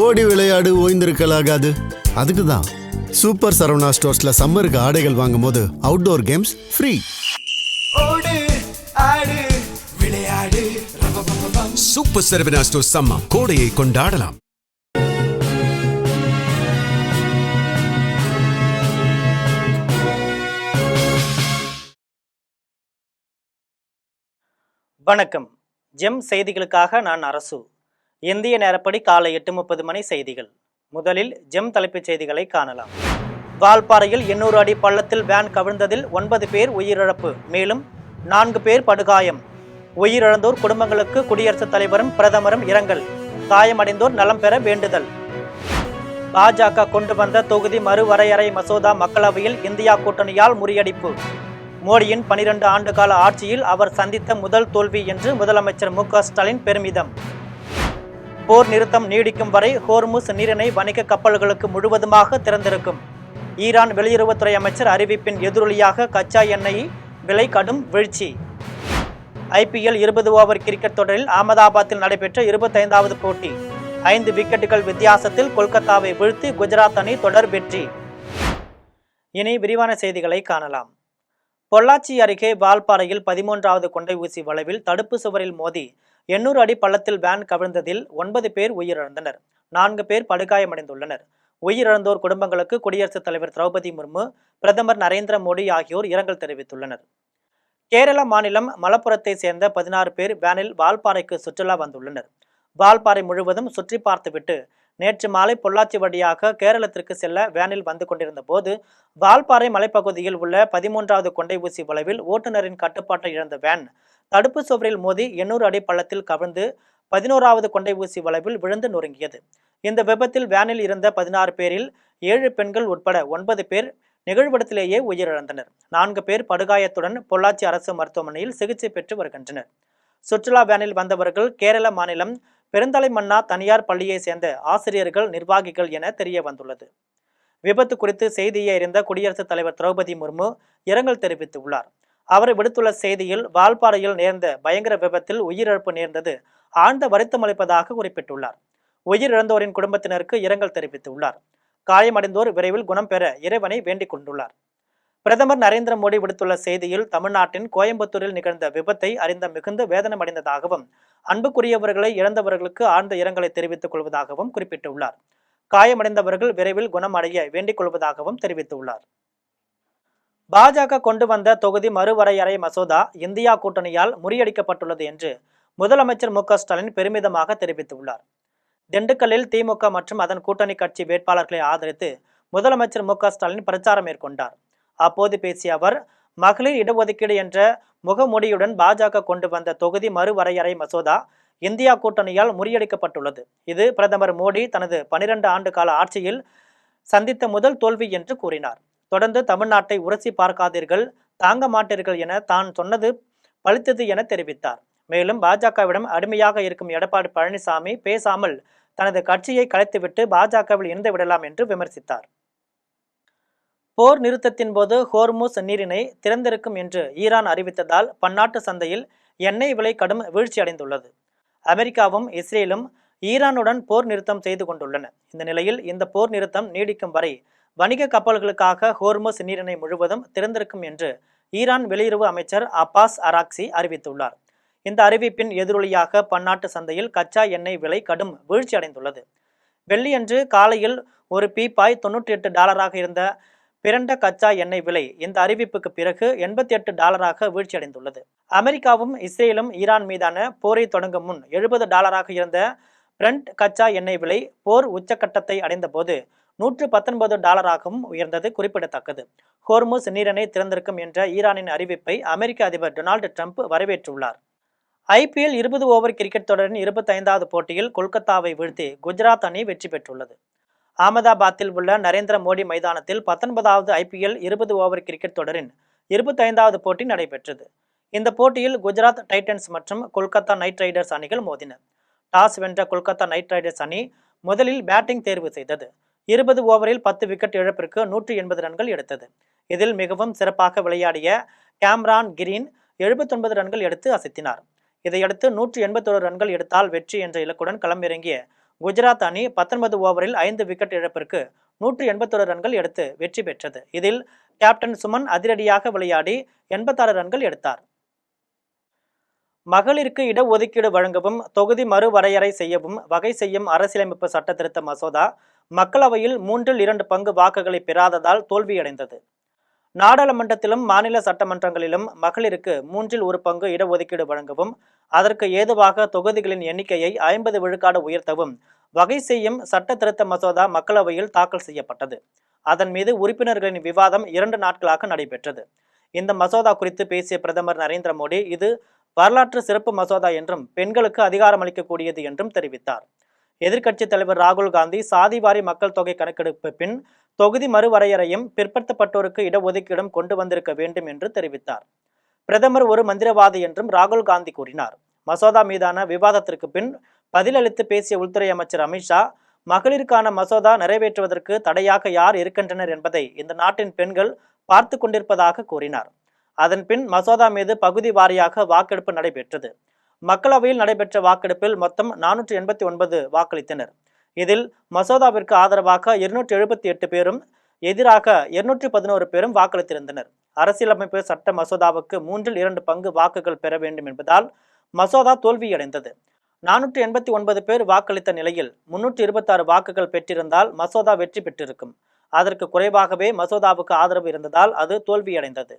ஓடி விளையாடு ஓய்ந்திருக்கலாகாது. அதுக்கு தான் சூப்பர் சரவணா ஸ்டோர்ஸ்ல சம்மருக்கு ஆடைகள் வாங்கும் போது outdoor games free. Super Saravana stores summer கோடையை கொண்டாடலாம். வணக்கம். ஜெம் செய்திகளுக்காக நான் அரசு. இந்திய நேரப்படி காலை 8:30 மணி செய்திகள். முதலில் ஜெம் தலைப்புச் செய்திகளை காணலாம். வால்பாறையில் 800 அடி பள்ளத்தில் வேன் கவிழ்ந்ததில் 9 பேர் உயிரிழப்பு, மேலும் 4 பேர் படுகாயம். உயிரிழந்தோர் குடும்பங்களுக்கு குடியரசுத் தலைவரும் பிரதமரும் இரங்கல். காயமடைந்தோர் நலம் பெற வேண்டுதல். பாஜக கொண்டு வந்த தொகுதி மறுவரையறை மசோதா மக்களவையில் இந்தியா கூட்டணியால் முறியடிப்பு. மோடியின் 12 ஆண்டுகால ஆட்சியில் அவர் சந்தித்த முதல் தோல்வி என்று முதலமைச்சர் மு.க. ஸ்டாலின் பெருமிதம். போர் நிறுத்தம் நீடிக்கும் வரை ஹோர்முஸ் நீரிணை வணிக கப்பல்களுக்கு முழுவதுமாக திறந்திருக்கும். ஈரான் வெளியுறவுத்துறை அமைச்சர் அறிவிப்பின் எதிரொலியாக கச்சா எண்ணெய் விலை கடும் வீழ்ச்சி. IPL 20 ஓவர் கிரிக்கெட் தொடரில் அகமதாபாத்தில் நடைபெற்ற 25வது போட்டி 5 விக்கெட்டுகள் வித்தியாசத்தில் கொல்கத்தாவை வீழ்த்தி குஜராத் அணி தொடர் வெற்றி. இனி விரிவான செய்திகளை காணலாம். பொள்ளாச்சி அருகே வால்பாறையில் 13வது கொண்டை ஊசி வளைவில் தடுப்பு சுவரில் மோதி 800 அடி பள்ளத்தில் வேன் கவிழ்ந்ததில் 9 பேர் உயிரிழந்தனர். 4 பேர் படுகாயமடைந்துள்ளனர். உயிரிழந்தோர் குடும்பங்களுக்கு குடியரசுத் தலைவர் திரௌபதி முர்மு, பிரதமர் நரேந்திர மோடி ஆகியோர் இரங்கல் தெரிவித்துள்ளனர். கேரள மாநிலம் மலப்புரத்தை சேர்ந்த 16 பேர் வேனில் வால்பாறைக்கு சுற்றுலா வந்துள்ளனர். வால்பாறை முழுவதும் சுற்றி பார்த்துவிட்டு நேற்று மாலை பொள்ளாச்சி வழியாக கேரளத்திற்கு செல்ல வேனில் வந்து கொண்டிருந்த போது வால்பாறை மலைப்பகுதியில் உள்ள 13வது கொண்டை ஊசி வளைவில் ஓட்டுநரின் கட்டுப்பாட்டை இழந்த வேன் தடுப்பு சுவரில் மோதி 800 அடி பள்ளத்தில் கவிழ்ந்து 11வது கொண்டை ஊசி வளைவில் விழுந்து நொறுங்கியது. இந்த விபத்தில் வேனில் இருந்த 16 பேரில் 7 பெண்கள் உட்பட 9 பேர் நிகழ்விடத்திலேயே உயிரிழந்தனர். 4 பேர் படுகாயத்துடன் பொள்ளாச்சி அரசு மருத்துவமனையில் சிகிச்சை பெற்று வருகின்றனர். சுற்றுலா வேனில் வந்தவர்கள் கேரள மாநிலம் பெருந்தலைமன்னா தனியார் பள்ளியை சேர்ந்த ஆசிரியர்கள், நிர்வாகிகள் என தெரிய வந்துள்ளது. விபத்து குறித்து செய்தியை அறிந்த குடியரசுத் தலைவர் திரௌபதி முர்மு இரங்கல் தெரிவித்துள்ளார். அவர் விடுத்துள்ள செய்தியில் வால்பாறையில் நேர்ந்த பயங்கர விபத்தில் உயிரிழப்பு நேர்ந்தது ஆழ்ந்த வருத்தம் அளிப்பதாக குறிப்பிட்டுள்ளார். உயிரிழந்தோரின் குடும்பத்தினருக்கு இரங்கல் தெரிவித்துள்ளார். காயமடைந்தோர் விரைவில் குணம் பெற இறைவனை வேண்டிக் கொண்டுள்ளார். பிரதமர் நரேந்திர மோடி விடுத்துள்ள செய்தியில் தமிழ்நாட்டின் கோயம்புத்தூரில் நிகழ்ந்த விபத்தை அறிந்த மிகுந்த வேதனமடைந்ததாகவும் அன்புக்குரியவர்களை இழந்தவர்களுக்கு ஆழ்ந்த இரங்கலை தெரிவித்துக் கொள்வதாகவும் குறிப்பிட்டுள்ளார். காயமடைந்தவர்கள் விரைவில் குணமடைய வேண்டிக் கொள்வதாகவும் தெரிவித்துள்ளார். பாஜக கொண்டு வந்த தொகுதி மறுவரையறை மசோதா இந்தியா கூட்டணியால் முறியடிக்கப்பட்டுள்ளது என்று முதலமைச்சர் மு.க. ஸ்டாலின் பெருமிதமாக தெரிவித்துள்ளார். திண்டுக்கல்லில் திமுக மற்றும் அதன் கூட்டணி கட்சி வேட்பாளர்களை ஆதரித்து முதலமைச்சர் மு.க. ஸ்டாலின் பிரச்சாரம் மேற்கொண்டார். அப்போது பேசிய அவர், மகளிர் இடஒதுக்கீடு என்ற முகமூடியுடன் பாஜக கொண்டு வந்த தொகுதி மறுவரையறை மசோதா இந்தியா கூட்டணியால் முறியடிக்கப்பட்டுள்ளது. இது பிரதமர் மோடி தனது 12 ஆண்டு கால ஆட்சியில் சந்தித்த முதல் தோல்வி என்று கூறினார். தொடர்ந்து தமிழ்நாட்டை உரசி பார்க்காதீர்கள், தாங்க மாட்டீர்கள் என தான் சொன்னது பலித்தது என தெரிவித்தார். மேலும் பாஜகவிடம் அடிமையாக இருக்கும் எடப்பாடி பழனிசாமி பேசாமல் தனது கட்சியை கலைத்துவிட்டு பாஜகவில் இணைந்து விடலாம் என்று விமர்சித்தார். போர் நிறுத்தத்தின் போது ஹோர்முஸ் நீரிணை திறந்திருக்கும் என்று ஈரான் அறிவித்ததால் பன்னாட்டு சந்தையில் எண்ணெய் விலை கடும் வீழ்ச்சியடைந்துள்ளது. அமெரிக்காவும் இஸ்ரேலும் ஈரானுடன் போர் நிறுத்தம் செய்து கொண்டுள்ளன. இந்த நிலையில் இந்த போர் நிறுத்தம் நீடிக்கும் வரை வணிக கப்பல்களுக்காக ஹோர்முஸ் நீரிணை முழுவதும் திறந்திருக்கும் என்று ஈரான் வெளியுறவு அமைச்சர் அப்பாஸ் அராக்சி அறிவித்துள்ளார். இந்த அறிவிப்பின் எதிரொலியாக பன்னாட்டு சந்தையில் கச்சா எண்ணெய் விலை கடும் வீழ்ச்சியடைந்துள்ளது. வெள்ளியன்று காலையில் ஒரு பீப்பாய் $98 இருந்த பிரண்ட கச்சா எண்ணெய் விலை இந்த அறிவிப்புக்கு பிறகு $88 வீழ்ச்சியடைந்துள்ளது. அமெரிக்காவும் இஸ்ரேலும் ஈரான் மீதான போரை தொடங்கும் முன் $70 இருந்த பிரண்ட் கச்சா எண்ணெய் விலை போர் உச்சக்கட்டத்தை அடைந்த போது $119 உயர்ந்தது குறிப்பிடத்தக்கது. ஹோர்முஸ் நீரிணை திறந்திருக்கும் என்ற ஈரானின் அறிவிப்பை அமெரிக்க அதிபர் டொனால்டு ட்ரம்ப் வரவேற்றுள்ளார். IPL 20 ஓவர் கிரிக்கெட் தொடரின் 25வது போட்டியில் கொல்கத்தாவை வீழ்த்தி குஜராத் அணி வெற்றி பெற்றுள்ளது. அகமதாபாத்தில் உள்ள நரேந்திர மோடி மைதானத்தில் 19வது IPL 20 ஓவர் கிரிக்கெட் தொடரின் 25வது போட்டி நடைபெற்றது. இந்த போட்டியில் குஜராத் டைட்டன்ஸ் மற்றும் கொல்கத்தா நைட் ரைடர்ஸ் அணிகள் மோதின. டாஸ் வென்ற கொல்கத்தா நைட் ரைடர்ஸ் அணி முதலில் பேட்டிங் தேர்வு செய்தது. 20 ஓவரில் 10 விக்கெட் இழப்பிற்கு 180 ரன்கள் எடுத்தது. இதில் மிகவும் சிறப்பாக விளையாடிய கேம்ரான் கிரீன் 79 ரன்கள் எடுத்து அசத்தினார். இதையடுத்து 181 ரன்கள் எடுத்தால் வெற்றி என்ற இலக்குடன் களமிறங்கிய குஜராத் அணி 19 ஓவரில் 5 விக்கெட் இழப்பிற்கு 181 ரன்கள் எடுத்து வெற்றி பெற்றது. இதில் கேப்டன் சுமன் அதிரடியாக விளையாடி 86 ரன்கள் எடுத்தார். மகளிருக்கு இடஒதுக்கீடு வழங்கவும் தொகுதி மறுவரையறை செய்யவும் வகை செய்யும் அரசியலமைப்பு சட்ட திருத்த மசோதா மக்களவையில் 2/3 பங்கு வாக்குகளை பெறாததால் தோல்வியடைந்தது. நாடாளுமன்றத்திலும் மாநில சட்டமன்றங்களிலும் மகளிருக்கு 1/3 பங்கு இடஒதுக்கீடு வழங்கவும் அதற்கு ஏதுவாக தொகுதிகளின் எண்ணிக்கையை 50 விழுக்காடு உயர்த்தவும் வகை செய்யும் சட்ட திருத்த மசோதா மக்களவையில் தாக்கல் செய்யப்பட்டது. அதன் மீது உறுப்பினர்களின் விவாதம் 2 நாட்களாக நடைபெற்றது. இந்த மசோதா குறித்து பேசிய பிரதமர் நரேந்திர மோடி இது வரலாற்று சிறப்பு மசோதா என்றும் பெண்களுக்கு அதிகாரம் அளிக்கக்கூடியது என்றும் தெரிவித்தார். எதிர்க்கட்சித் தலைவர் ராகுல் காந்தி சாதிவாரி மக்கள் தொகை கணக்கெடுப்பு பின் தொகுதி மறுவரையறையும் பிற்படுத்தப்பட்டோருக்கு இடஒதுக்கீடும் கொண்டு வந்திருக்க வேண்டும் என்று தெரிவித்தார். பிரதமர் ஒரு மந்திரவாதி என்றும் ராகுல் காந்தி கூறினார். மசோதா மீதான விவாதத்திற்கு பின் பதிலளித்து பேசிய உள்துறை அமைச்சர் அமித்ஷா மகளிருக்கான மசோதா நிறைவேற்றுவதற்கு தடையாக யார் இருக்கின்றனர் என்பதை இந்த நாட்டின் பெண்கள் பார்த்து கொண்டிருப்பதாக கூறினார். அதன்பின் மசோதா மீது பகுதி வாரியாக வாக்கெடுப்பு நடைபெற்றது. மக்களவையில் நடைபெற்ற வாக்கெடுப்பில் மொத்தம் 489 வாக்களித்தனர். இதில் மசோதாவிற்கு ஆதரவாக 278 பேரும் எதிராக 211 பேரும் வாக்களித்திருந்தனர். அரசியலமைப்பு சட்ட மசோதாவுக்கு 2/3 பங்கு வாக்குகள் பெற வேண்டும் என்பதால் மசோதா தோல்வியடைந்தது. 489 பேர் வாக்களித்த நிலையில் 326 வாக்குகள் பெற்றிருந்தால் மசோதா வெற்றி பெற்றிருக்கும். அதற்கு குறைவாகவே மசோதாவுக்கு ஆதரவு இருந்ததால் அது தோல்வியடைந்தது.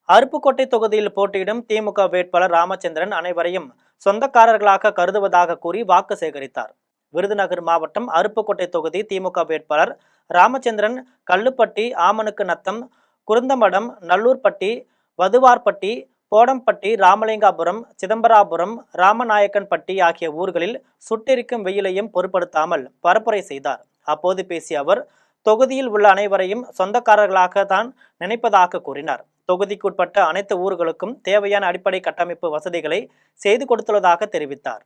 அருப்புக்கோட்டை தொகுதியில் போட்டியிடும் திமுக வேட்பாளர் ராமச்சந்திரன் அனைவரையும் சொந்தக்காரர்களாக கருதுவதாக கூறி வாக்கு சேகரித்தார். விருதுநகர் மாவட்டம் அருப்புக்கோட்டை தொகுதி திமுக வேட்பாளர் ராமச்சந்திரன் கல்லுப்பட்டி, ஆமணுக்கு நத்தம், குருந்தமடம், நல்லூர்பட்டி, வதுவார்பட்டி, போடம்பட்டி, ராமலிங்காபுரம், சிதம்பராபுரம், ராமநாயக்கன்பட்டி ஆகிய ஊர்களில் சுட்டெரிக்கும் வெயிலையும் பொருட்படுத்தாமல் பரப்புரை செய்தார். அப்போது பேசிய அவர் தொகுதியில் உள்ள அனைவரையும் சொந்தக்காரர்களாக தான் நினைப்பதாக கூறினார். தொகுதிக்குட்பட்ட அனைத்து ஊர்களுக்கும் தேவையான அடிப்படை கட்டமைப்பு வசதிகளை செய்து கொடுத்துள்ளதாக தெரிவித்தார்.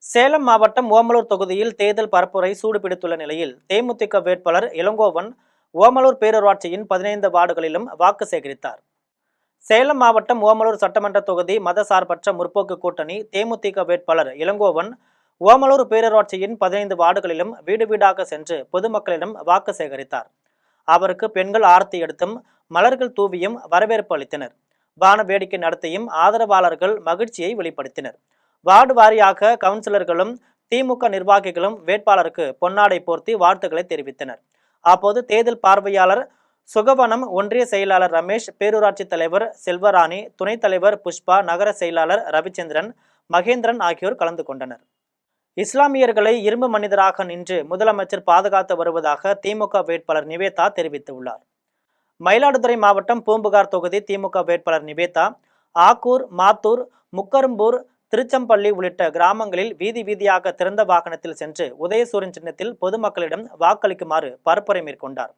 சேலம் மாவட்டம் ஓமலூர் தொகுதியில் தேர்தல் பரப்புரை சூடுபிடித்துள்ள நிலையில் தேமுதிக வேட்பாளர் இளங்கோவன் ஓமலூர் பேரூராட்சியின் 15 வார்டுகளிலும் வாக்கு சேகரித்தார். சேலம் மாவட்டம் ஓமலூர் சட்டமன்ற தொகுதி மதசார்பற்ற முற்போக்கு கூட்டணி தேமுதிக வேட்பாளர் இளங்கோவன் ஓமலூர் பேரூராட்சியின் 15 வார்டுகளிலும் வீடு வீடாக சென்று பொதுமக்களிடம் வாக்கு சேகரித்தார். அவருக்கு பெண்கள் ஆரத்தி எடுத்தும் மலர்கள் தூவியும் வரவேற்பு அளித்தனர். வான வேடிக்கை நடத்தியும் ஆதரவாளர்கள் மகிழ்ச்சியை வெளிப்படுத்தினர். வார்டு வாரியாக கவுன்சிலர்களும் திமுக நிர்வாகிகளும் வேட்பாளருக்கு பொன்னாடை போர்த்தி வாழ்த்துக்களை தெரிவித்தனர். அப்போது தேர்தல் பார்வையாளர் சுகவனம், ஒன்றிய செயலாளர் ரமேஷ், பேரூராட்சி தலைவர் செல்வராணி, துணைத் தலைவர் புஷ்பா, நகர செயலாளர் ரவிச்சந்திரன், மகேந்திரன் ஆகியோர் கலந்து கொண்டனர். இஸ்லாமியர்களை இரும்பு மனிதராக நின்று முதலமைச்சர் பாதுகாத்து வருவதாக திமுக வேட்பாளர் நிவேதா தெரிவித்துள்ளார். மயிலாடுதுறை மாவட்டம் பூம்புகார் தொகுதி திமுக வேட்பாளர் நிவேதா ஆக்கூர், மாத்தூர், முக்கரும்பூர், திருச்சம்பள்ளி உள்ளிட்ட கிராமங்களில் வீதி வீதியாக திறந்த வாகனத்தில் சென்று உதயசூரன் சின்னத்தில் பொதுமக்களிடம் வாக்களிக்குமாறு பரப்புரை மேற்கொண்டார்.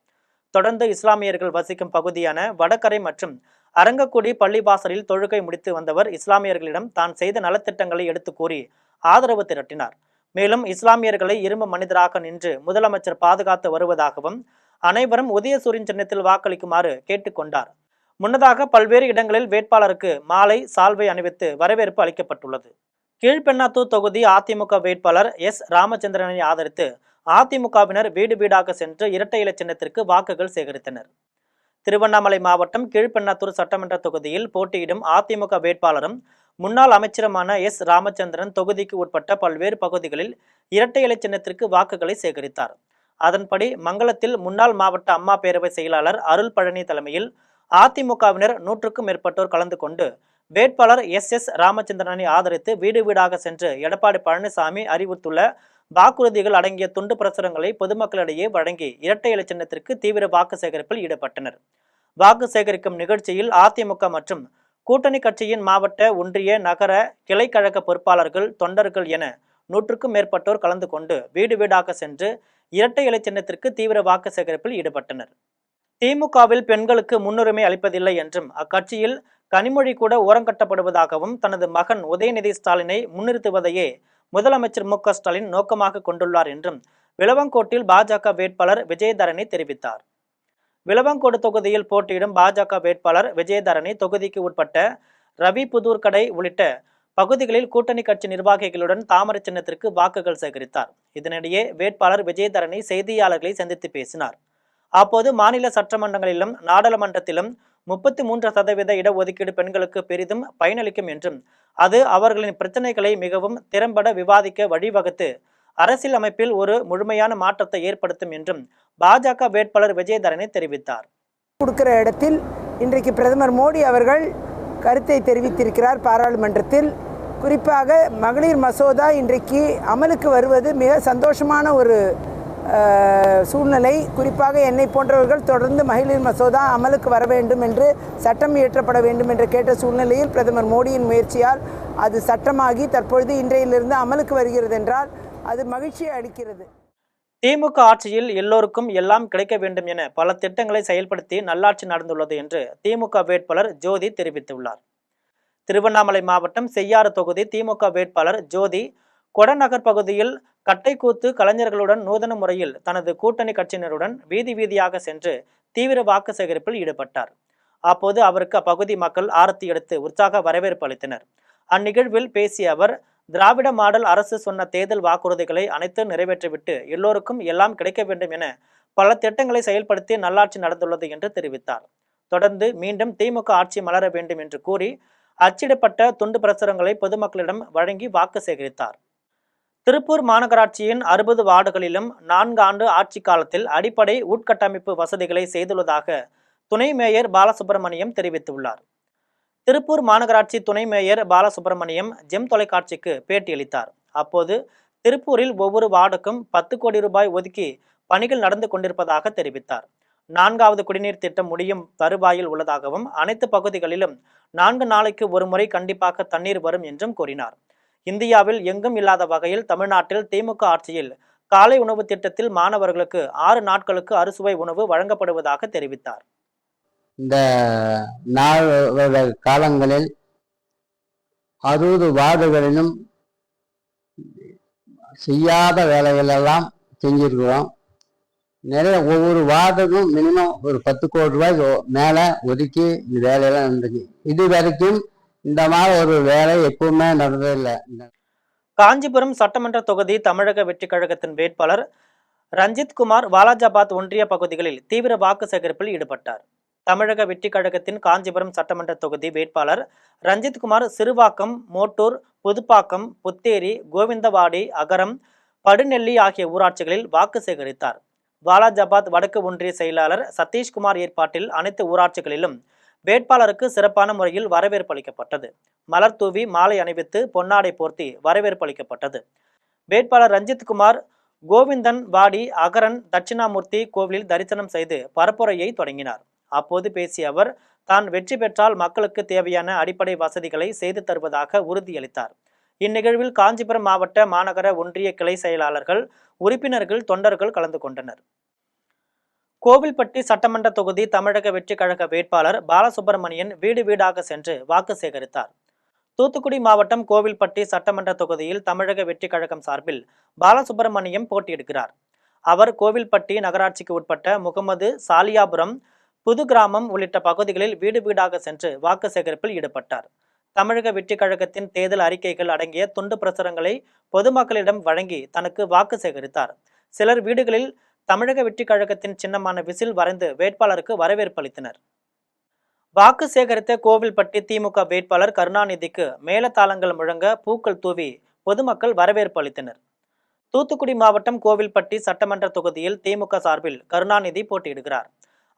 தொடர்ந்து இஸ்லாமியர்கள் வசிக்கும் பகுதியான வடகரை மற்றும் அரங்கக்குடி பள்ளிவாசலில் தொழுகை முடித்து வந்தவர் இஸ்லாமியர்களிடம் தான் செய்த நலத்திட்டங்களை எடுத்து கூறி ஆதரவு திரட்டினார். மேலும் இஸ்லாமியர்களை இரும்பு மனிதராக நின்று முதலமைச்சர் பாதுகாத்து வருவதாகவும் அனைவரும் உதயசூரியன் சின்னத்தில் வாக்களிக்குமாறு கேட்டுக்கொண்டார். முன்னதாக பல்வேறு இடங்களில் வேட்பாளருக்கு மாலை, சால்வை அணிவித்து வரவேற்பு அளிக்கப்பட்டுள்ளது. கீழ்பெண்ணாத்தூர் தொகுதி அதிமுக வேட்பாளர் எஸ் ராமச்சந்திரனை ஆதரித்து அதிமுகவினர் வீடு வீடாக சென்று இரட்டை இலை சின்னத்திற்கு வாக்குகள் சேகரித்தனர். திருவண்ணாமலை மாவட்டம் கீழ்பெண்ணாத்தூர் சட்டமன்ற தொகுதியில் போட்டியிடும் அதிமுக வேட்பாளரும் முன்னாள் அமைச்சருமான எஸ் ராமச்சந்திரன் தொகுதிக்கு உட்பட்ட பல்வேறு பகுதிகளில் இரட்டை இலை சின்னத்திற்கு வாக்குகளை சேகரித்தார். அதன்படி மங்களத்தில் முன்னாள் மாவட்ட அம்மா பேரவை செயலாளர் அருள் பழனி தலைமையில் அதிமுகவினர் 100க்கும் மேற்பட்டோர் கலந்து கொண்டு வேட்பாளர் எஸ் ராமச்சந்திரனை ஆதரித்து வீடு வீடாக சென்று எடப்பாடி பழனிசாமி அறிவித்துள்ள வாக்குறுதிகள் அடங்கிய துண்டு பிரசுரங்களை பொதுமக்களிடையே வழங்கி இரட்டை இலை சின்னத்திற்கு தீவிர வாக்கு சேகரிப்பில் ஈடுபட்டனர். வாக்கு சேகரிக்கும் நிகழ்ச்சியில் அதிமுக மற்றும் கூட்டணி கட்சியின் மாவட்ட, ஒன்றிய, நகர, கிளை கழக பொறுப்பாளர்கள், தொண்டர்கள் என 100க்கும் மேற்பட்டோர் கலந்து கொண்டு வீடு வீடாக சென்று இரட்டை இலை சின்னத்திற்கு தீவிர வாக்கு சேகரிப்பில் ஈடுபட்டனர். திமுகவில் பெண்களுக்கு முன்னுரிமை அளிப்பதில்லை என்றும் அக்கட்சியில் கனிமொழி கூட ஓரங்கட்டப்படுவதாகவும் தனது மகன் உதயநிதி ஸ்டாலினை முன்னிறுத்துவதையே முதலமைச்சர் மு க ஸ்டாலின் நோக்கமாக கொண்டுள்ளார் என்றும் விளவங்கோட்டில் பாஜக வேட்பாளர் விஜயதரணி தெரிவித்தார். விளவங்கோடு தொகுதியில் போட்டியிடும் பாஜக வேட்பாளர் விஜயதரணி தொகுதிக்கு உட்பட்ட ரவி புதூர்கடை உள்ளிட்ட பகுதிகளில் கூட்டணி கட்சி நிர்வாகிகளுடன் தாமரை சின்னத்திற்கு வாக்குகள் சேகரித்தார். இதனிடையே வேட்பாளர் விஜயதரணி செய்தியாளர்களை சந்தித்து பேசினார். அப்போது மாநில சட்டமன்றங்களிலும் நாடாளுமன்றத்திலும் 33% இடஒதுக்கீடு பெண்களுக்கு பெரிதும் பயனளிக்கும் என்றும் அது அவர்களின் பிரச்சனைகளை மிகவும் திறம்பட விவாதிக்க வழிவகுத்து அரசியல் அமைப்பில் ஒரு முழுமையான மாற்றத்தை ஏற்படுத்தும் என்றும் பாஜக வேட்பாளர் விஜயதரணி தெரிவித்தார். கொடுக்கிற இடத்தில் இன்றைக்கு பிரதமர் மோடி அவர்கள் கருத்தை தெரிவித்திருக்கிறார் பாராளுமன்றத்தில். குறிப்பாக மகளிர் மசோதா இன்றைக்கு அமலுக்கு வருவது மிக சந்தோஷமான ஒரு சூழ்நிலை. குறிப்பாக என்னை போன்றவர்கள் தொடர்ந்து மகளிர் மசோதா அமலுக்கு வர வேண்டும் என்று சட்டம் இயற்றப்பட வேண்டும் என்று கேட்ட சூழ்நிலையில் பிரதமர் மோடியின் முயற்சியால் அது சட்டமாகி தற்பொழுது இன்றையிலிருந்து அமலுக்கு வருகிறது என்றால் அது மகிழ்ச்சியை அளிக்கிறது. திமுக ஆட்சியில் எல்லோருக்கும் எல்லாம் கிடைக்க வேண்டும் என பல திட்டங்களை செயல்படுத்தி நல்லாட்சி நடந்துள்ளது என்று திமுக வேட்பாளர் ஜோதி தெரிவித்துள்ளார். திருவண்ணாமலை மாவட்டம் செய்யாறு தொகுதி திமுக வேட்பாளர் ஜோதி கொடநகர் பகுதியில் கட்டைக்கூத்து கலைஞர்களுடன் நூதன முறையில் தனது கூட்டணி கட்சியினருடன் வீதி வீதியாக சென்று தீவிர வாக்கு சேகரிப்பில் ஈடுபட்டார். அப்போது அவருக்கு அப்பகுதி மக்கள் ஆரத்தி எடுத்து உற்சாக வரவேற்பு அளித்தனர். அந்நிகழ்வில் பேசிய அவர், திராவிட மாடல் அரசு சொன்ன தேர்தல் வாக்குறுதிகளை அனைத்து நிறைவேற்றிவிட்டு எல்லோருக்கும் எல்லாம் கிடைக்க வேண்டும் என பல திட்டங்களை செயல்படுத்தி நல்லாட்சி நடந்துள்ளது என்று தெரிவித்தார். தொடர்ந்து மீண்டும் திமுக ஆட்சி மலர வேண்டும் என்று கூறி அச்சிடப்பட்ட துண்டு பிரசுரங்களை பொதுமக்களிடம் வழங்கி வாக்கு சேகரித்தார். திருப்பூர் மாநகராட்சியின் 60 வார்டுகளிலும் 4 ஆண்டு ஆட்சி காலத்தில் அடிப்படை உட்கட்டமைப்பு வசதிகளை செய்துள்ளதாக துணை மேயர் பாலசுப்ரமணியம் தெரிவித்துள்ளார். திருப்பூர் மாநகராட்சி துணை மேயர் பாலசுப்ரமணியம் ஜெம் தொலைக்காட்சிக்கு பேட்டியளித்தார். அப்போது திருப்பூரில் ஒவ்வொரு வார்டுக்கும் 10 கோடி ரூபாய் ஒதுக்கி பணிகள் நடந்து கொண்டிருப்பதாக தெரிவித்தார். 4வது குடிநீர் திட்டம் முடியும் தருவாயில் உள்ளதாகவும் அனைத்து பகுதிகளிலும் 4 நாளைக்கு ஒரு முறை கண்டிப்பாக தண்ணீர் வரும் என்றும் கூறினார். இந்தியாவில் எங்கும் இல்லாத வகையில் தமிழ்நாட்டில் திமுக ஆட்சியில் காலை உணவு திட்டத்தில் மாணவர்களுக்கு 6 நாட்களுக்கு அறுசுவை உணவு வழங்கப்படுவதாக தெரிவித்தார். இந்த 4 காலங்களில் 60 வார்டுகளிலும் செய்யாத வேலைகளெல்லாம் செஞ்சிருக்கிறோம். நிறைய ஒவ்வொரு வார்டுக்கும் மினிமம் ஒரு 10 கோடி ரூபாய் மேலே ஒதுக்கி இந்த வேலையெல்லாம் நடந்துச்சு. இது வரைக்கும் இந்த மாதிரி ஒரு வேலை எப்பவுமே நடந்ததில்லை. காஞ்சிபுரம் சட்டமன்ற தொகுதி தமிழக வெற்றி கழகத்தின் வேட்பாளர் ரஞ்சித் குமார் வாலாஜாபாத் ஒன்றிய பகுதிகளில் தீவிர வாக்கு சேகரிப்பில் ஈடுபட்டார். தமிழக வெற்றி கழகத்தின் காஞ்சிபுரம் சட்டமன்ற தொகுதி வேட்பாளர் ரஞ்சித் குமார் சிறுவாக்கம், மோட்டூர், புதுப்பாக்கம், புத்தேரி, கோவிந்தவாடி, அகரம், படுநெல்லி ஆகிய ஊராட்சிகளில் வாக்கு சேகரித்தார். வாலாஜாபாத் வடக்கு ஒன்றிய செயலாளர் சதீஷ்குமார் ஏற்பாட்டில் அனைத்து ஊராட்சிகளிலும் வேட்பாளருக்கு சிறப்பான முறையில் வரவேற்பு அளிக்கப்பட்டது. மலர் தூவி மாலை அணிவித்து பொன்னாடை போர்த்தி வரவேற்பு அளிக்கப்பட்டது. வேட்பாளர் ரஞ்சித் குமார் கோவிந்தன் வாடி, அகரன், தட்சிணாமூர்த்தி கோவிலில் தரிசனம் செய்து பரப்புரையை தொடங்கினார். அப்போது பேசிய அவர், தான் வெற்றி பெற்றால் மக்களுக்கு தேவையான அடிப்படை வசதிகளை செய்து தருவதாக உறுதியளித்தார். இந்நிகழ்வில் காஞ்சிபுரம் மாவட்ட மாநகர ஒன்றிய கிளை செயலாளர்கள், உறுப்பினர்கள், தொண்டர்கள் கலந்து கொண்டனர். கோவில்பட்டி சட்டமன்ற தொகுதி தமிழக வெற்றி கழக வேட்பாளர் பாலசுப்ரமணியன் வீடு வீடாக சென்று வாக்கு சேகரித்தார். தூத்துக்குடி மாவட்டம் கோவில்பட்டி சட்டமன்ற தொகுதியில் தமிழக வெற்றி கழகம் சார்பில் பாலசுப்ரமணியம் போட்டியிடுகிறார். அவர் கோவில்பட்டி நகராட்சிக்கு உட்பட்ட முகமது சாலியாபுரம், புது கிராமம் உள்ளிட்ட பகுதிகளில் வீடு வீடாக சென்று வாக்கு சேகரிப்பில் ஈடுபட்டார். தமிழக வெற்றி கழகத்தின் தேர்தல் அறிக்கைகள் அடங்கிய துண்டு பிரசுரங்களை பொதுமக்களிடம் வழங்கி தனக்கு வாக்கு சேகரித்தார். சிலர் வீடுகளில் தமிழக வெற்றி கழகத்தின் சின்னமான விசில் வரைந்து வேட்பாளருக்கு வரவேற்பு அளித்தனர். வாக்கு சேகரித்த கோவில்பட்டி திமுக வேட்பாளர் கருணாநிதிக்கு மேலதாளங்கள் முழங்க பூக்கள் தூவி பொதுமக்கள் வரவேற்பு அளித்தனர். தூத்துக்குடி மாவட்டம் கோவில்பட்டி சட்டமன்ற தொகுதியில் திமுக சார்பில் கருணாநிதி போட்டியிடுகிறார்.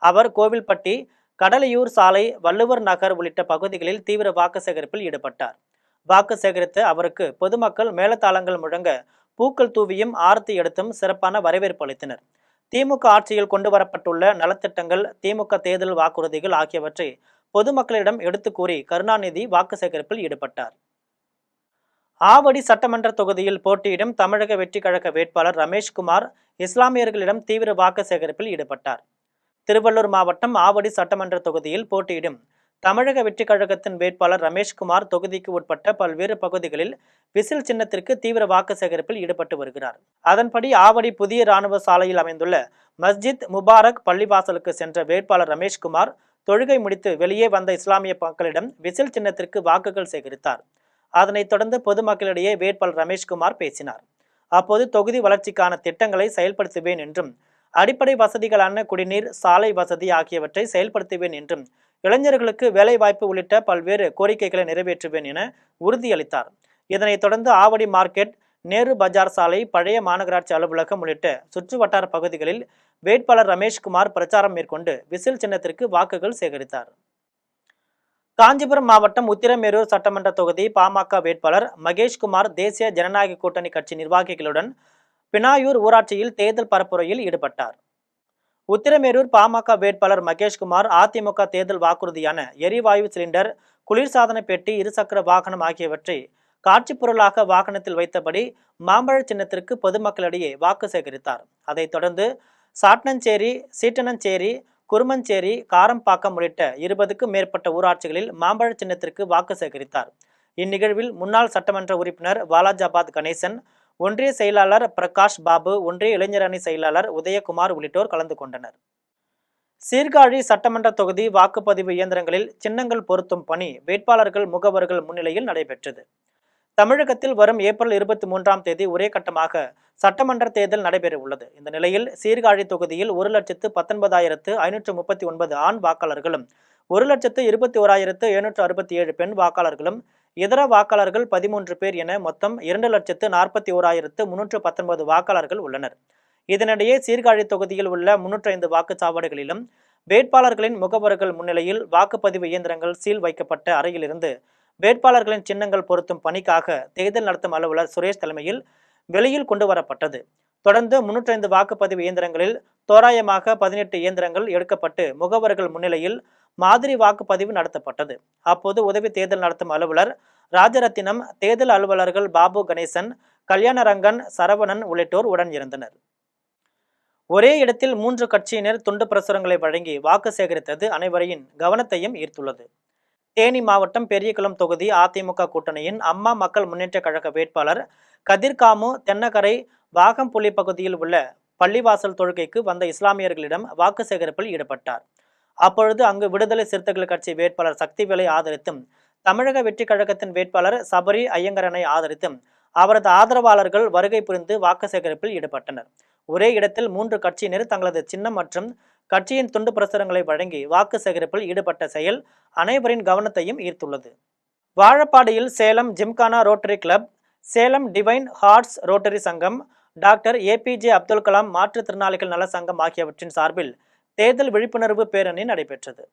அவர் கோவில்பட்டி, கடலையூர் சாலை, வள்ளுவர் நகர் உள்ளிட்ட பகுதிகளில் தீவிர வாக்கு சேகரிப்பில் ஈடுபட்டார். வாக்கு சேகரித்த அவருக்கு பொதுமக்கள் மேலதாளங்கள் முழங்க பூக்கள் தூவியும் ஆரத்தி எடுத்தும் சிறப்பான வரவேற்பு அளித்தனர். திமுக ஆட்சியில் கொண்டு வரப்பட்டுள்ள நலத்திட்டங்கள், திமுக தேர்தல் வாக்குறுதிகள் ஆகியவற்றை பொதுமக்களிடம் எடுத்து கூறி கருணாநிதி வாக்கு சேகரிப்பில் ஈடுபட்டார். ஆவடி சட்டமன்ற தொகுதியில் போட்டியிடும் தமிழக வெற்றி கழக வேட்பாளர் ரமேஷ்குமார் இஸ்லாமியர்களிடம் தீவிர வாக்கு சேகரிப்பில் ஈடுபட்டார். திருவள்ளூர் மாவட்டம் ஆவடி சட்டமன்ற தொகுதியில் போட்டியிடும் தமிழக வெற்றி கழகத்தின் வேட்பாளர் ரமேஷ்குமார் தொகுதிக்கு உட்பட்ட பல்வேறு பகுதிகளில் விசில் சின்னத்திற்கு தீவிர வாக்கு சேகரிப்பில் ஈடுபட்டு வருகிறார். அதன்படி ஆவடி புதிய ராணுவ சாலையில் அமைந்துள்ள மஸ்ஜித் முபாரக் பள்ளிவாசலுக்கு சென்ற வேட்பாளர் ரமேஷ்குமார் தொழுகை முடித்து வெளியே வந்த இஸ்லாமிய மக்களிடம் விசில் சின்னத்திற்கு வாக்குகள் சேகரித்தார். அதனைத் தொடர்ந்து பொதுமக்களிடையே வேட்பாளர் ரமேஷ்குமார் பேசினார். அப்போது தொகுதி வளர்ச்சிக்கான திட்டங்களை செயல்படுத்துவேன் என்றும், அடிப்படை வசதிகளான குடிநீர், சாலை வசதி ஆகியவற்றை செயல்படுத்துவேன் என்றும், இளைஞர்களுக்கு வேலைவாய்ப்பு உள்ளிட்ட பல்வேறு கோரிக்கைகளை நிறைவேற்றுவேன் என உறுதியளித்தார். இதனைத் தொடர்ந்து ஆவடி மார்க்கெட், நேரு பஜார் சாலை, பழைய மாநகராட்சி அலுவலகம் உள்ளிட்ட சுற்று வட்டார பகுதிகளில் வேட்பாளர் ரமேஷ்குமார் பிரச்சாரம் மேற்கொண்டு விசில் சின்னத்திற்கு வாக்குகள் சேகரித்தார். காஞ்சிபுரம் மாவட்டம் உத்திரமேரூர் சட்டமன்ற தொகுதி பாமக வேட்பாளர் மகேஷ்குமார் தேசிய ஜனநாயக கூட்டணி கட்சி நிர்வாகிகளுடன் பினாயூர் ஊராட்சியில் தேர்தல் பரப்புரையில் ஈடுபட்டார். உத்திரமேரூர் பாமக வேட்பாளர் மகேஷ்குமார் அதிமுக தேர்தல் வாக்குறுதியான எரிவாயு சிலிண்டர், குளிர்சாதன பெட்டி, இருசக்கர வாகனம் ஆகியவற்றை காட்சி பொருளாக வாகனத்தில் வைத்தபடி மாம்பழ சின்னத்திற்கு பொதுமக்களிடையே வாக்கு சேகரித்தார். அதைத் தொடர்ந்து சாட்னஞ்சேரி, சீட்டனஞ்சேரி, குருமஞ்சேரி, காரம்பாக்கம் உள்ளிட்ட 20க்கும் மேற்பட்ட ஊராட்சிகளில் மாம்பழ சின்னத்திற்கு வாக்கு சேகரித்தார். இந்நிகழ்வில் முன்னாள் சட்டமன்ற உறுப்பினர் வாலாஜாபாத் கணேசன், ஒன்றிய செயலாளர் பிரகாஷ் பாபு, ஒன்றிய இளைஞர் அணி செயலாளர் உதயகுமார் உள்ளிட்டோர் கலந்து கொண்டனர். சீர்காழி சட்டமன்ற தொகுதி வாக்குப்பதிவு இயந்திரங்களில் சின்னங்கள் பொருத்தும் பணி வேட்பாளர்கள், முகவர்கள் முன்னிலையில் நடைபெற்றது. தமிழகத்தில் வரும் ஏப்ரல் 23ஆம் தேதி ஒரே கட்டமாக சட்டமன்ற தேர்தல் நடைபெற உள்ளது. இந்த நிலையில் சீர்காழி தொகுதியில் 1,19,539 ஆண் வாக்காளர்களும் 1,21,767 பெண் வாக்காளர்களும், இதர வாக்காளர்கள் 13 பேர் என மொத்தம் 2,41,319 வாக்காளர்கள் உள்ளனர். இதனிடையே சீர்காழி தொகுதியில் உள்ள 305 வாக்குச்சாவடிகளிலும் வேட்பாளர்களின் முகவர்கள் முன்னிலையில் வாக்குப்பதிவு இயந்திரங்கள் சீல் வைக்கப்பட்ட அறையிலிருந்து வேட்பாளர்களின் சின்னங்கள் பொருத்தும் பணிக்காக தேர்தல் நடத்தும் அலுவலர் சுரேஷ் தலைமையில் வெளியில் கொண்டு வரப்பட்டது. தொடர்ந்து 305 வாக்குப்பதிவு இயந்திரங்களில் தோராயமாக 18 இயந்திரங்கள் எடுக்கப்பட்டு முகவர்கள் முன்னிலையில் மாதிரி வாக்குப்பதிவு நடத்தப்பட்டது. அப்போது உதவி தேர்தல் நடத்தும் அலுவலர் ராஜரத்தினம், தேர்தல் அலுவலர்கள் பாபு கணேசன், கல்யாணரங்கன், சரவணன் உள்ளிட்டோர் உடன் இருந்தனர். ஒரே இடத்தில் 3 கட்சியினர் துண்டு பிரசுரங்களை வழங்கி வாக்கு சேகரித்தது அனைவரையும் கவனத்தையும் ஈர்த்துள்ளது. தேனி மாவட்டம் பெரியகுளம் தொகுதி அதிமுக கூட்டணியின் அம்மா மக்கள் முன்னேற்ற கழக வேட்பாளர் கதிர்காமு தென்னகரை வாகம்புலி பகுதியில் உள்ள பள்ளிவாசல் தொழுகைக்கு வந்த இஸ்லாமியர்களிடம் வாக்கு சேகரிப்பில் ஈடுபட்டார். அப்பொழுது அங்கு விடுதலை சிறுத்தைகள் கட்சி வேட்பாளர் சக்திவேலை ஆதரித்தும், தமிழக வெற்றி கழகத்தின் வேட்பாளர் சபரி ஐயங்கரனை ஆதரித்தும் அவரது ஆதரவாளர்கள் வருகை புரிந்து வாக்கு சேகரிப்பில் ஈடுபட்டனர். ஒரே இடத்தில் 3 கட்சியினர் தங்களது சின்னம் மற்றும் கட்சியின் துண்டு பிரசுரங்களை வழங்கி வாக்கு சேகரிப்பில் ஈடுபட்ட செயல் அனைவரின் கவனத்தையும் ஈர்த்துள்ளது. வாழப்பாடியில் Salem Gymkhana Rotary club, Salem Divine Hearts Rotary சங்கம், டாக்டர் APJ அப்துல் கலாம் மாற்றுத்திறனாளிகள் நல சங்கம் ஆகியவற்றின் சார்பில் தேர்தல் விழிப்புணர்வு பேரணி நடைபெற்றது.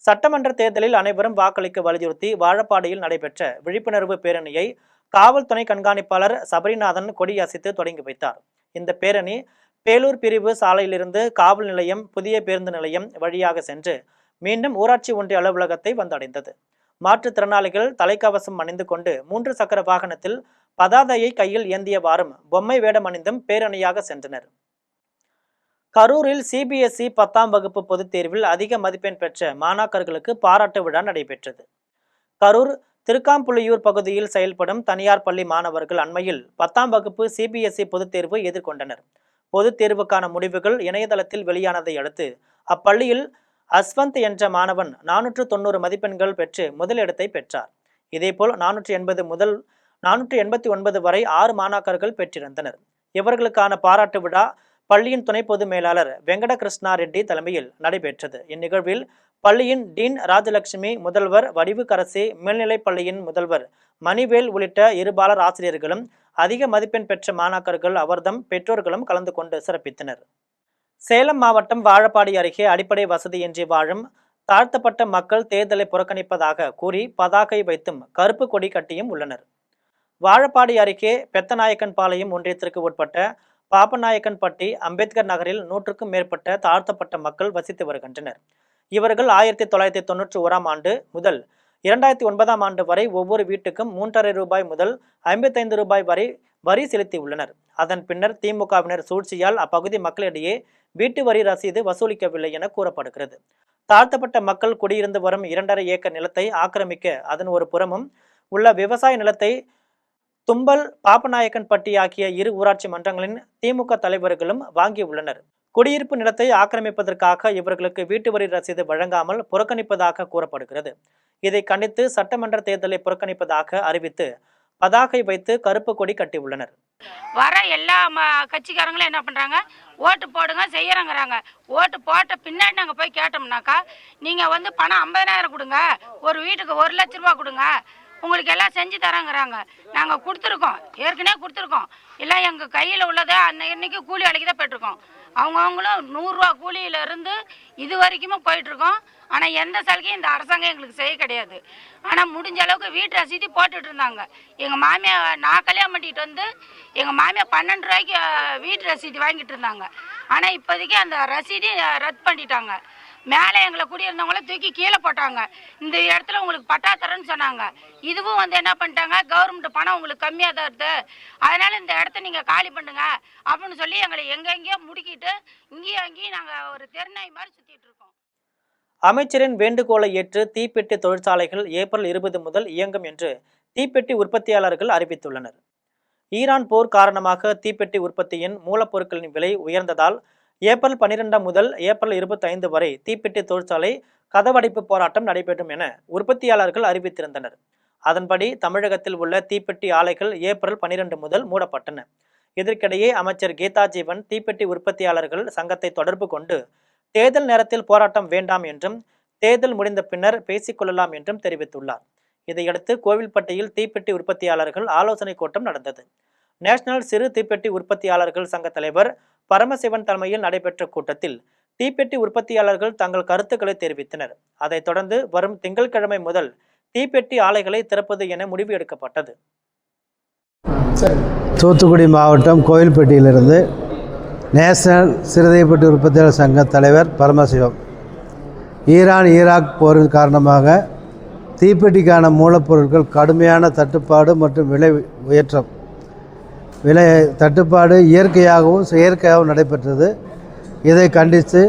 சட்டமன்ற தேர்தலில் அனைவரும் வாக்களிக்க வலியுறுத்தி வாழப்பாடியில் நடைபெற்ற விழிப்புணர்வு பேரணியை காவல் துணை கண்காணிப்பாளர் சபரிநாதன் கொடியசைத்து தொடங்கி வைத்தார். இந்த பேரணி பேலூர் பிரிவு சாலையிலிருந்து காவல் நிலையம், புதிய பேருந்து நிலையம் வழியாக சென்று மீண்டும் ஊராட்சி ஒன்றிய அலுவலகத்தை வந்தடைந்தது. மாற்றுத்திறனாளிகள் தலைக்கவசம் அணிந்து கொண்டு 3 சக்கர வாகனத்தில் பதாதையை கையில் ஏந்தியவாறும் பொம்மை வேடம் அணிந்தும் பேரணியாக சென்றனர். கரூரில் CBSE 10ஆம் வகுப்பு பொதுத் தேர்வில் அதிக மதிப்பெண் பெற்ற மாணாக்கர்களுக்கு பாராட்டு விழா நடைபெற்றது. கரூர் திருக்காம்புலியூர் பகுதியில் செயல்படும் தனியார் பள்ளி மாணவர்கள் அண்மையில் 10ஆம் வகுப்பு CBSE பொதுத் தேர்வு எதிர்கொண்டனர். பொதுத் தேர்வுக்கான முடிவுகள் இணையதளத்தில் வெளியானதை அடுத்து அப்பள்ளியில் அஸ்வந்த் என்ற மாணவன் 490 மதிப்பெண்கள் பெற்று முதலிடத்தை பெற்றார். இதேபோல் 480 முதல் 489 வரை 6 மாணாக்கர்கள் பெற்றிருந்தனர். இவர்களுக்கான பாராட்டு விழா பள்ளியின் துணை பொது மேலாளர் வெங்கட கிருஷ்ணா ரெட்டி தலைமையில் நடைபெற்றது. இந்நிகழ்வில் பள்ளியின் டீன் ராஜலட்சுமி, முதல்வர் வடிவுக்கரசி, மேல்நிலைப் பள்ளியின் முதல்வர் மணிவேல் உள்ளிட்ட இருபாலர் ஆசிரியர்களும் அதிக மதிப்பெண் பெற்ற மாணாக்கர்கள் அவர்தம் பெற்றோர்களும் கலந்து கொண்டு சிறப்பித்தனர். சேலம் மாவட்டம் வாழப்பாடி அருகே அடிப்படை வசதியின்றி வாழும் தாழ்த்தப்பட்ட மக்கள் தேர்தலை புறக்கணிப்பதாக கூறி பதாகை வைத்தும் கருப்பு கொடி கட்டியும் உள்ளனர். வாழப்பாடி அருகே பெத்தநாயக்கன்பாளையம் ஒன்றியத்திற்கு உட்பட்ட பாப்பநாயக்கன்பட்டி, அம்பேத்கர் நகரில் 100க்கும் மேற்பட்ட தாழ்த்தப்பட்ட மக்கள் வசித்து வருகின்றனர். இவர்கள் 1991ஆம் ஆண்டு முதல் 2009ஆம் ஆண்டு வரை ஒவ்வொரு வீட்டுக்கும் 3,500 ரூபாய் முதல் 55 ரூபாய் வரை வரி செலுத்தியுள்ளனர். அதன் பின்னர் திமுகவினர் சூழ்ச்சியால் அப்பகுதி மக்களிடையே வீட்டு வரி ரசீது வசூலிக்கவில்லை என கூறப்படுகிறது. தாழ்த்தப்பட்ட மக்கள் குடியிருந்து வரும் 2.5 ஏக்கர் நிலத்தை ஆக்கிரமிக்க அதன் ஒரு புறமும் உள்ள விவசாய நிலத்தை தும்பல், பாப்பநாயக்கன்பட்டி ஆகிய 2 ஊராட்சி மன்றங்களின் திமுக தலைவர்களும் வாங்கியுள்ளனர். குடியிருப்பு நிலத்தை ஆக்கிரமிப்பதற்காக இவர்களுக்கு வீட்டு வரி ரசீது வழங்காமல் புறக்கணிப்பதாக கூறப்படுகிறது. இதை கண்டித்து சட்டமன்ற தேர்தலை புறக்கணிப்பதாக அறிவித்து பதாகை வைத்து கருப்பு கொடி கட்டியுள்ளனர். வர எல்லா கட்சிக்காரங்களும் என்ன பண்ணுறாங்க, ஓட்டு போடுங்க செய்யறங்கிறாங்க. ஓட்டு போட்ட பின்னாடி நாங்கள் போய் கேட்டோம்னாக்கா, நீங்கள் வந்து பணம் 50,000 கொடுங்க, ஒரு வீட்டுக்கு 1 லட்ச ரூபா கொடுங்க, உங்களுக்கு எல்லாம் செஞ்சு தரேங்கிறாங்க. நாங்கள் கொடுத்துருக்கோம், ஏற்கனவே கொடுத்துருக்கோம். எல்லாம் எங்கள் கையில் உள்ளதை அன்னைக்கு கூலி வேலைக்கு தான் போயிட்டுருக்கோம். அவங்கவுங்களும் 100 ரூபா கூலியிலேருந்து இது வரைக்குமே போயிட்டுருக்கோம். ஆனால் எந்த சலுகையும் இந்த அரசாங்கம் எங்களுக்கு செய்ய கிடையாது. ஆனால் முடிஞ்ச அளவுக்கு வீட்டு ரசீதி போட்டுட்டு இருந்தாங்க. எங்கள் மாமியார் நான் கல்யாணம் பண்ணிட்டு வந்து எங்கள் மாமியார் 12 ரூபாய்க்கு வீட்டு ரசீதி வாங்கிட்டு இருந்தாங்க. ஆனால் இப்போதைக்கு அந்த ரசீதி ரத்து பண்ணிட்டாங்க. மேலே எங்களை குடியிருந்தவங்கள தூக்கி கீழே போட்டாங்க. இந்த இடத்துல உங்களுக்கு பட்டா தரேன்னு சொன்னாங்க. இதுவும் வந்து என்ன பண்ணிட்டாங்க, கவர்மெண்ட் பணம் உங்களுக்கு கம்மியாக தான் இருக்குது, அதனால இந்த இடத்த நீங்கள் காலி பண்ணுங்க அப்படின்னு சொல்லி எங்களை எங்கெங்கேயோ முடுக்கிட்டு இங்கேயும் அங்கேயும் நாங்கள் ஒரு தெருநாய் மாதிரி சுற்றிட்டு இருக்கோம். அமைச்சரின் வேண்டுகோளை ஏற்று தீப்பெட்டி தொழிற்சாலைகள் ஏப்ரல் 20 முதல் இயங்கும் என்று தீப்பெட்டி உற்பத்தியாளர்கள் அறிவித்துள்ளனர். ஈரான் போர் காரணமாக தீப்பெட்டி உற்பத்தியின் மூலப்பொருட்களின் விலை உயர்ந்ததால் ஏப்ரல் 12 முதல் ஏப்ரல் 25 வரை தீப்பெட்டி தொழிற்சாலை கதவடைப்பு போராட்டம் நடைபெறும் என உற்பத்தியாளர்கள் அறிவித்திருந்தனர். அதன்படி தமிழகத்தில் உள்ள தீப்பெட்டி ஆலைகள் ஏப்ரல் 12 முதல் மூடப்பட்டன. இதற்கிடையே அமைச்சர் கீதா ஜீவன் தீப்பெட்டி உற்பத்தியாளர்கள் சங்கத்தை தொடர்பு கொண்டு தேர்தல் நேரத்தில் போராட்டம் வேண்டாம் என்றும் தேர்தல் முடிந்த பின்னர் பேசிக்கொள்ளலாம் என்றும் தெரிவித்துள்ளார். இதையடுத்து கோவில்பட்டியில் தீப்பெட்டி உற்பத்தியாளர்கள் ஆலோசனை கூட்டம் நடந்தது. நேஷனல் சிறு தீப்பெட்டி உற்பத்தியாளர்கள் சங்க தலைவர் பரமசிவன் தலைமையில் நடைபெற்ற கூட்டத்தில் தீப்பெட்டி உற்பத்தியாளர்கள் தங்கள் கருத்துக்களை தெரிவித்தனர். அதைத் தொடர்ந்து வரும் திங்கட்கிழமை முதல் தீப்பெட்டி ஆலைகளை திறப்பது என முடிவு எடுக்கப்பட்டது. தூத்துக்குடி மாவட்டம் கோவில்பட்டியிலிருந்து நேஷனல் சிறு தீப்பெட்டி உற்பத்தியாளர் சங்க தலைவர் பரமசிவம். ஈராக் போரின் காரணமாக தீப்பெட்டிக்கான மூலப்பொருட்கள் கடுமையான தட்டுப்பாடு மற்றும் விலை உயர்ற்றம். விலை தட்டுப்பாடு இயற்கையாகவும் செயற்கையாகவும் நடைபெற்றது. இதை கண்டித்து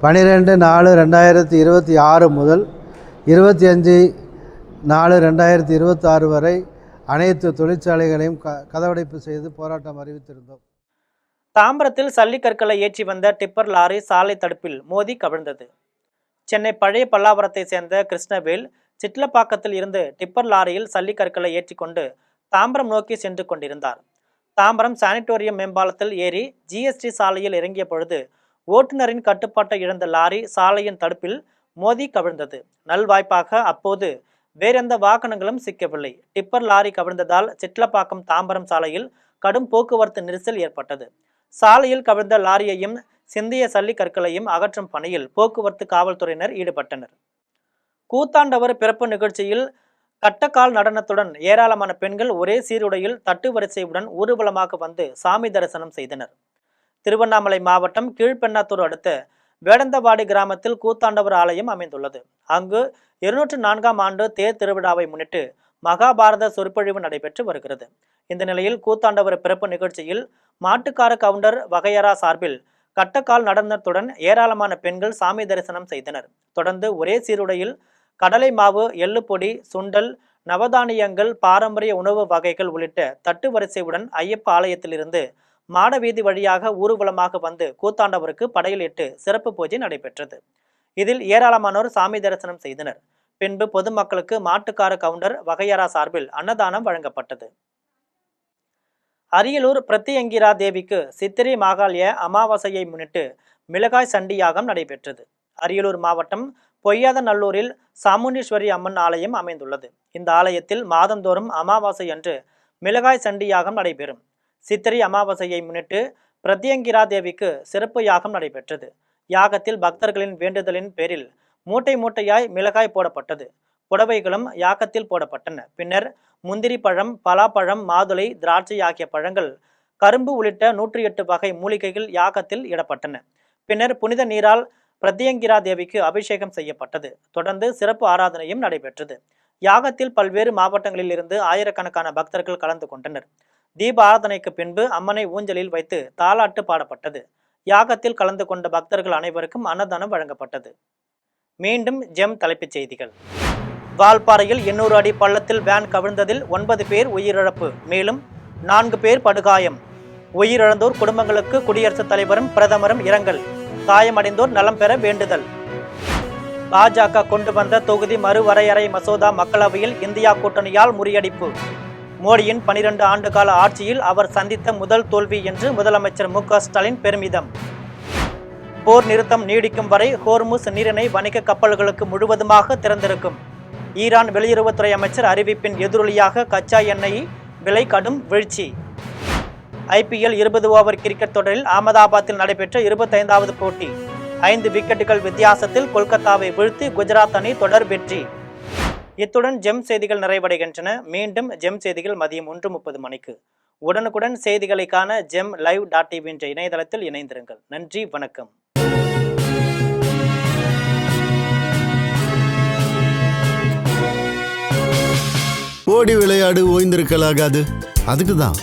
12/4/2026 முதல் 25/4/2026 வரை அனைத்து தொழிற்சாலைகளையும் கதவடைப்பு செய்து போராட்டம் அறிவித்திருந்தோம். தாம்பரத்தில் சல்லிக்கற்களை ஏற்றி வந்த டிப்பர் லாரி சாலை தடுப்பில் மோதி கவிழ்ந்தது. சென்னை பழைய பல்லாவரத்தை சேர்ந்த கிருஷ்ணவேல் சிட்லப்பாக்கத்தில் இருந்து டிப்பர் லாரியில் சல்லிக்கற்களை ஏற்றிக்கொண்டு தாம்பரம் நோக்கி சென்று கொண்டிருந்தார். தாம்பரம் சானிட்டோரியம் மேம்பாலத்தில் ஏறி ஜிஎஸ்டி சாலையில் இறங்கிய பொழுது ஓட்டுநரின் கட்டுப்பாட்டை இழந்த லாரி சாலையின் தடுப்பில் மோதி கவிழ்ந்தது. நல்வாய்ப்பாக அப்போது வேறெந்த வாகனங்களும் சிக்கவில்லை. டிப்பர் லாரி கவிழ்ந்ததால் சிட்லப்பாக்கம் தாம்பரம் சாலையில் கடும் போக்குவரத்து நெரிசல் ஏற்பட்டது. சாலையில் கவிழ்ந்த லாரியையும் சிந்திய சல்லிக்கற்களையும் அகற்றும் பணியில் போக்குவரத்து காவல்துறையினர் ஈடுபட்டனர். கூத்தாண்டவர் பிறப்பு நிகழ்ச்சியில் கட்டக்கால் நடனத்துடன் ஏராளமான பெண்கள் ஒரே சீருடையில் தட்டு வரிசையுடன் ஊர்வலமாக வந்து சாமி தரிசனம் செய்தனர். திருவண்ணாமலை மாவட்டம் கீழ்பெண்ணாத்தூர் அடுத்த வேடந்தவாடி கிராமத்தில் கூத்தாண்டவர் ஆலயம் அமைந்துள்ளது. அங்கு 204ஆம் ஆண்டு தேர் திருவிழாவை முன்னிட்டு மகாபாரத சொற்பொழிவு நடைபெற்று வருகிறது. இந்த நிலையில் கூத்தாண்டவர் பிறப்பு நிகழ்ச்சியில் மாட்டுக்கார கவுண்டர் வகையரா சார்பில் கட்டக்கால் நடனத்துடன் ஏராளமான பெண்கள் சாமி தரிசனம் செய்தனர். தொடர்ந்து ஒரே சீருடையில் கடலை மாவு, எள்ளு பொடி, சுண்டல், நவதானியங்கள், பாரம்பரிய உணவு வகைகள் உள்ளிட்ட தட்டு வரிசையுடன் ஐயப்ப ஆலயத்திலிருந்து மாடவீதி வழியாக ஊர்வலமாக வந்து கூத்தாண்டவருக்கு படையலிட்டு சிறப்பு பூஜை நடைபெற்றது. இதில் ஏராளமானோர் சாமி தரிசனம் செய்தனர். பின்பு பொதுமக்களுக்கு மாட்டுக்கார கவுண்டர் வகையரா சார்பில் அன்னதானம் வழங்கப்பட்டது. அரியலூர் பிரத்தியங்கிரா தேவிக்கு சித்திரை மாகாளிய அமாவாசையை முன்னிட்டு மிளகாய் சண்டி யாகம் நடைபெற்றது. அரியலூர் மாவட்டம் பொய்யாதநல்லூரில் சாமுண்டீஸ்வரி அம்மன் ஆலயம் அமைந்துள்ளது. இந்த ஆலயத்தில் மாதந்தோறும் அமாவாசை அன்று மிளகாய் சண்டி யாகம் நடைபெறும். சித்திரை அமாவாசையை முன்னிட்டு பிரத்தியங்கிரா தேவிக்கு சிறப்பு யாகம் நடைபெற்றது. யாகத்தில் பக்தர்களின் வேண்டுதலின் பேரில் மூட்டை மூட்டையாய் மிளகாய் போடப்பட்டது. புடவைகளும் யாகத்தில் போடப்பட்டன. பின்னர் முந்திரி பழம், பலாப்பழம், மாதுளை, திராட்சை ஆகிய பழங்கள், கரும்பு உள்ளிட்ட 108 வகை மூலிகைகள் யாகத்தில் இடப்பட்டன. பின்னர் புனித நீரால் பிரத்தியங்கிரா தேவிக்கு அபிஷேகம் செய்யப்பட்டது. தொடர்ந்து சிறப்பு ஆராதனையும் நடைபெற்றது. யாகத்தில் பல்வேறு மாவட்டங்களில் இருந்து ஆயிரக்கணக்கான பக்தர்கள் கலந்து கொண்டனர். தீப ஆராதனைக்கு பின்பு அம்மனை ஊஞ்சலில் வைத்து தாலாட்டு பாடப்பட்டது. யாகத்தில் கலந்து கொண்ட பக்தர்கள் அனைவருக்கும் அன்னதானம் வழங்கப்பட்டது. மீண்டும் ஜெம் தலைப்புச் செய்திகள். வால்பாறையில் 800 அடி பள்ளத்தில் வேன் கவிழ்ந்ததில் 9 பேர் உயிரிழப்பு, மேலும் 4 பேர் படுகாயம். உயிரிழந்தோர் குடும்பங்களுக்கு குடியரசுத் தலைவரும் பிரதமரும் இரங்கல். காயமடைந்தோர் நலம் பெற வேண்டுதல். பாஜக கொண்டு வந்த தொகுதி மறுவரையறை மசோதா மக்களவையில் இந்தியா கூட்டணியால் முறியடிப்பு. மோடியின் 12 ஆண்டுகால ஆட்சியில் அவர் சந்தித்த முதல் தோல்வி என்று முதலமைச்சர் மு.க. ஸ்டாலின் பெருமிதம். போர் நிறுத்தம் நீடிக்கும் வரை ஹோர்முஸ் நீரிணை வணிக கப்பல்களுக்கு முழுவதுமாக திறந்திருக்கும். ஈரான் வெளியுறவுத்துறை அமைச்சர் அறிவிப்பின் எதிரொலியாக கச்சா எண்ணெய் விலை கடும் வீழ்ச்சி. IPL 20 ஓவர் கிரிக்கெட் தொடரில் அகமதாபாத்தில் நடைபெற்ற 25வது போட்டி 5 விக்கெட்டுகள் வித்தியாசத்தில் கொல்கத்தாவை வீழ்த்தி குஜராத் அணி தொடர் வெற்றி. இத்துடன் ஜெம் செய்திகள் நிறைவடைகின்றன. மீண்டும் ஜெம் செய்திகள் மதியம் 1:30 மணிக்கு. உடனுக்குடன் செய்திகளை காண GemLive.tv என்ற இணையதளத்தில் இணைந்திருங்கள். நன்றி, வணக்கம். ஓடி விளையாடு ஓய்ந்திருக்கலாகாது. அதுக்கு தான்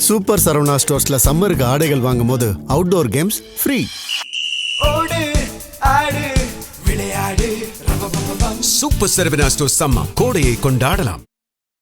சூப்பர் சரவணா ஸ்டோர்ஸ்ல சம்மருக்கு ஆடைகள் வாங்கும் போது outdoor games free. Super Saravana stores summer கோடையை கொண்டாடலாம்.